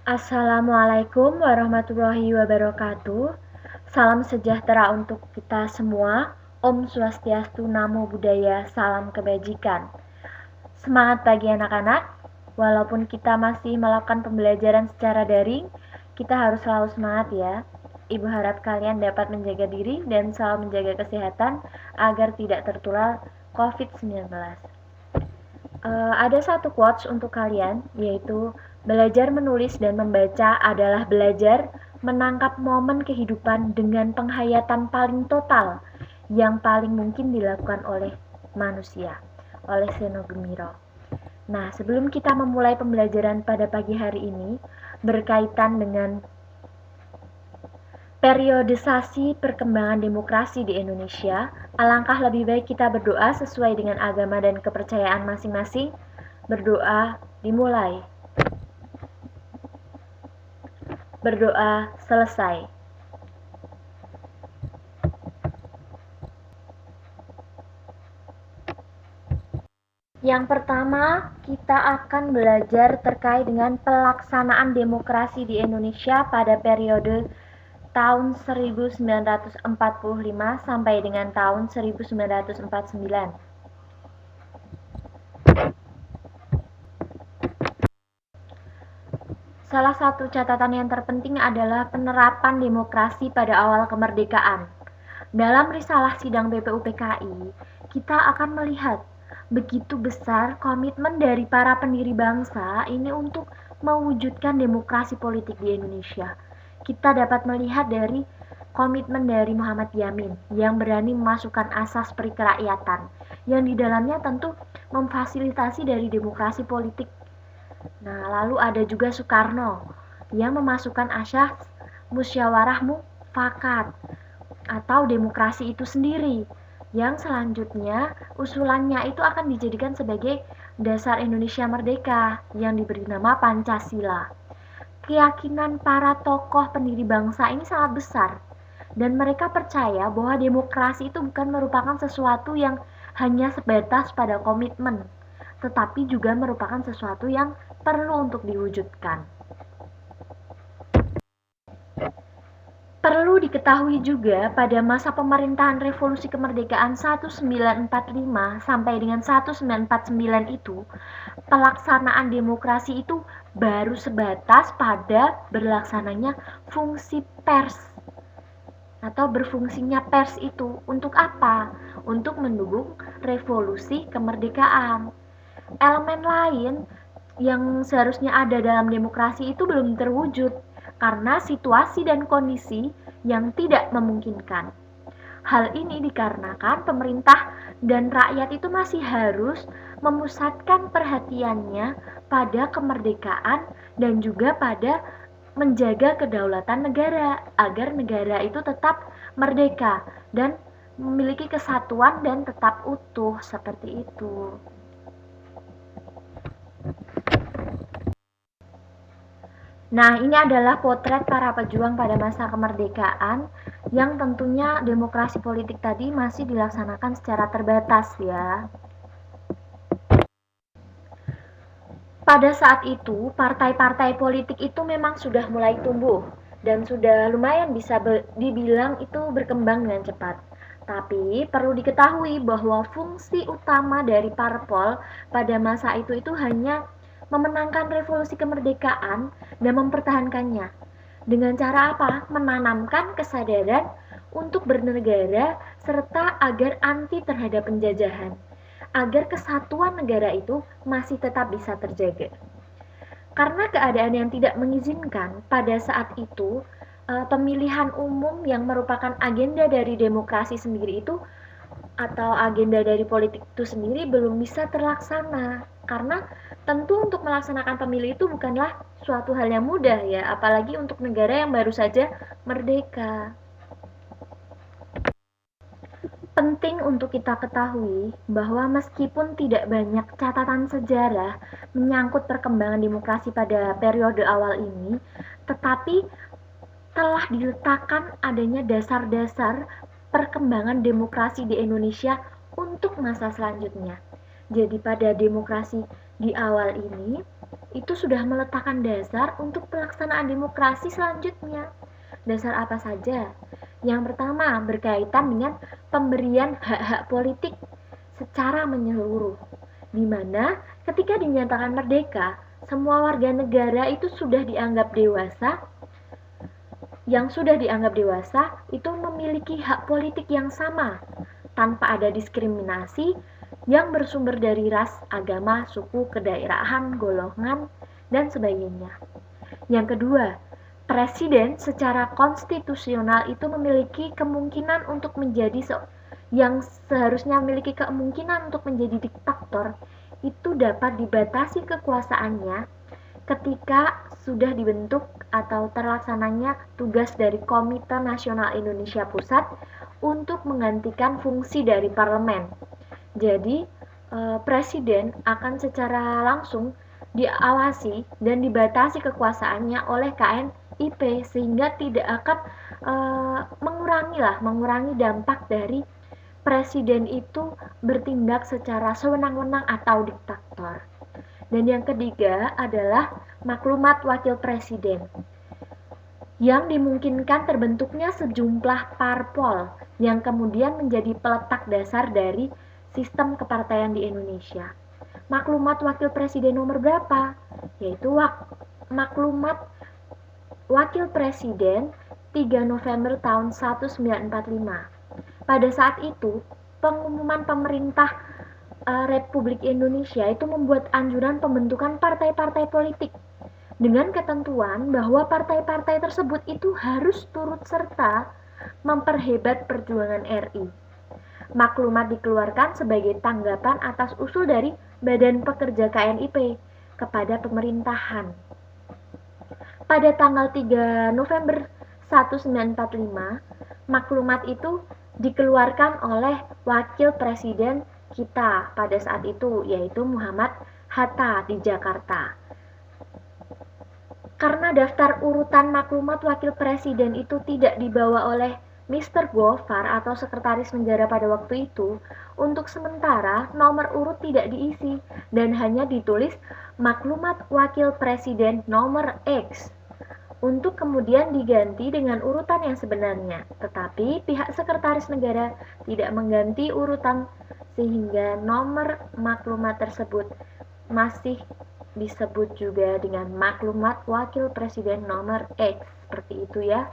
Assalamualaikum warahmatullahi wabarakatuh. Salam sejahtera untuk kita semua. Om Swastiastu, Namo Buddhaya, salam kebajikan. Semangat pagi anak-anak. Walaupun kita masih melakukan pembelajaran secara daring, kita harus selalu semangat ya. Ibu harap kalian dapat menjaga diri dan selalu menjaga kesehatan agar tidak tertular COVID-19. Ada satu quotes untuk kalian, yaitu belajar menulis dan membaca adalah belajar menangkap momen kehidupan dengan penghayatan paling total yang paling mungkin dilakukan oleh manusia, oleh Seno Gemiro. Nah, sebelum kita memulai pembelajaran pada pagi hari ini berkaitan dengan periodisasi perkembangan demokrasi di Indonesia, alangkah lebih baik kita berdoa sesuai dengan agama dan kepercayaan masing-masing. Berdoa dimulai. Berdoa selesai. Yang pertama, kita akan belajar terkait dengan pelaksanaan demokrasi di Indonesia pada periode tahun 1945 sampai dengan tahun 1949. Salah satu catatan yang terpenting adalah penerapan demokrasi pada awal kemerdekaan. Dalam risalah sidang BPUPKI, kita akan melihat begitu besar komitmen dari para pendiri bangsa ini untuk mewujudkan demokrasi politik di Indonesia. Kita dapat melihat dari komitmen dari Muhammad Yamin yang berani memasukkan asas perikerakyatan yang di dalamnya tentu memfasilitasi dari demokrasi politik. Nah, lalu ada juga Soekarno yang memasukkan asas musyawarah mufakat atau demokrasi itu sendiri, yang selanjutnya usulannya itu akan dijadikan sebagai dasar Indonesia Merdeka yang diberi nama Pancasila. Keyakinan para tokoh pendiri bangsa ini sangat besar, dan mereka percaya bahwa demokrasi itu bukan merupakan sesuatu yang hanya sebatas pada komitmen, tetapi juga merupakan sesuatu yang perlu untuk diwujudkan. Perlu diketahui juga pada masa pemerintahan Revolusi Kemerdekaan 1945 sampai dengan 1949 itu, pelaksanaan demokrasi itu baru sebatas pada berlaksananya fungsi pers atau berfungsinya pers itu untuk apa? Untuk mendukung revolusi kemerdekaan. Elemen lain yang seharusnya ada dalam demokrasi itu belum terwujud karena situasi dan kondisi yang tidak memungkinkan. Hal ini dikarenakan pemerintah dan rakyat itu masih harus memusatkan perhatiannya pada kemerdekaan dan juga pada menjaga kedaulatan negara agar negara itu tetap merdeka dan memiliki kesatuan dan tetap utuh seperti itu. Nah, ini adalah potret para pejuang pada masa kemerdekaan yang tentunya demokrasi politik tadi masih dilaksanakan secara terbatas ya. Pada saat itu, partai-partai politik itu memang sudah mulai tumbuh dan sudah lumayan bisa dibilang itu berkembang dengan cepat. Tapi perlu diketahui bahwa fungsi utama dari parpol pada masa itu hanya memenangkan revolusi kemerdekaan dan mempertahankannya. Dengan cara apa? Menanamkan kesadaran untuk bernegara serta agar anti terhadap penjajahan, agar kesatuan negara itu masih tetap bisa terjaga. Karena keadaan yang tidak mengizinkan pada saat itu, pemilihan umum yang merupakan agenda dari demokrasi sendiri itu atau agenda dari politik itu sendiri belum bisa terlaksana, karena tentu untuk melaksanakan pemilu itu bukanlah suatu hal yang mudah ya, apalagi untuk negara yang baru saja merdeka. Penting untuk kita ketahui bahwa meskipun tidak banyak catatan sejarah menyangkut perkembangan demokrasi pada periode awal ini, tetapi telah diletakkan adanya dasar-dasar perkembangan demokrasi di Indonesia untuk masa selanjutnya. Jadi pada demokrasi Di awal ini, itu sudah meletakkan dasar untuk pelaksanaan demokrasi selanjutnya. Dasar apa saja? Yang pertama, berkaitan dengan pemberian hak-hak politik secara menyeluruh, di mana ketika dinyatakan merdeka, semua warga negara itu sudah dianggap dewasa. Yang sudah dianggap dewasa itu memiliki hak politik yang sama, tanpa ada diskriminasi yang bersumber dari ras, agama, suku, kedaerahan, golongan, dan sebagainya. Yang kedua, presiden secara konstitusional itu memiliki kemungkinan untuk menjadi yang seharusnya memiliki kemungkinan untuk menjadi diktator itu dapat dibatasi kekuasaannya ketika sudah dibentuk atau terlaksananya tugas dari Komite Nasional Indonesia Pusat untuk menggantikan fungsi dari parlemen. Jadi, presiden akan secara langsung diawasi dan dibatasi kekuasaannya oleh KNIP sehingga tidak akan mengurangi dampak dari presiden itu bertindak secara sewenang-wenang atau diktator. Dan yang ketiga adalah maklumat wakil presiden yang dimungkinkan terbentuknya sejumlah parpol yang kemudian menjadi peletak dasar dari sistem kepartaian di Indonesia. Maklumat wakil presiden nomor berapa? Yaitu maklumat wakil presiden 3 November tahun 1945. Pada saat itu, pengumuman pemerintah Republik Indonesia itu membuat anjuran pembentukan partai-partai politik dengan ketentuan bahwa partai-partai tersebut itu harus turut serta memperhebat perjuangan RI. Maklumat dikeluarkan sebagai tanggapan atas usul dari Badan Pekerja KNIP kepada pemerintahan. Pada tanggal 3 November 1945, maklumat itu dikeluarkan oleh Wakil Presiden kita pada saat itu, yaitu Muhammad Hatta di Jakarta. Karena daftar urutan maklumat wakil presiden itu tidak dibawa oleh Mr. Gofar atau sekretaris negara pada waktu itu, untuk sementara nomor urut tidak diisi dan hanya ditulis maklumat wakil presiden nomor X untuk kemudian diganti dengan urutan yang sebenarnya. Tetapi pihak sekretaris negara tidak mengganti urutan sehingga nomor maklumat tersebut masih disebut juga dengan maklumat wakil presiden nomor X. Seperti itu ya.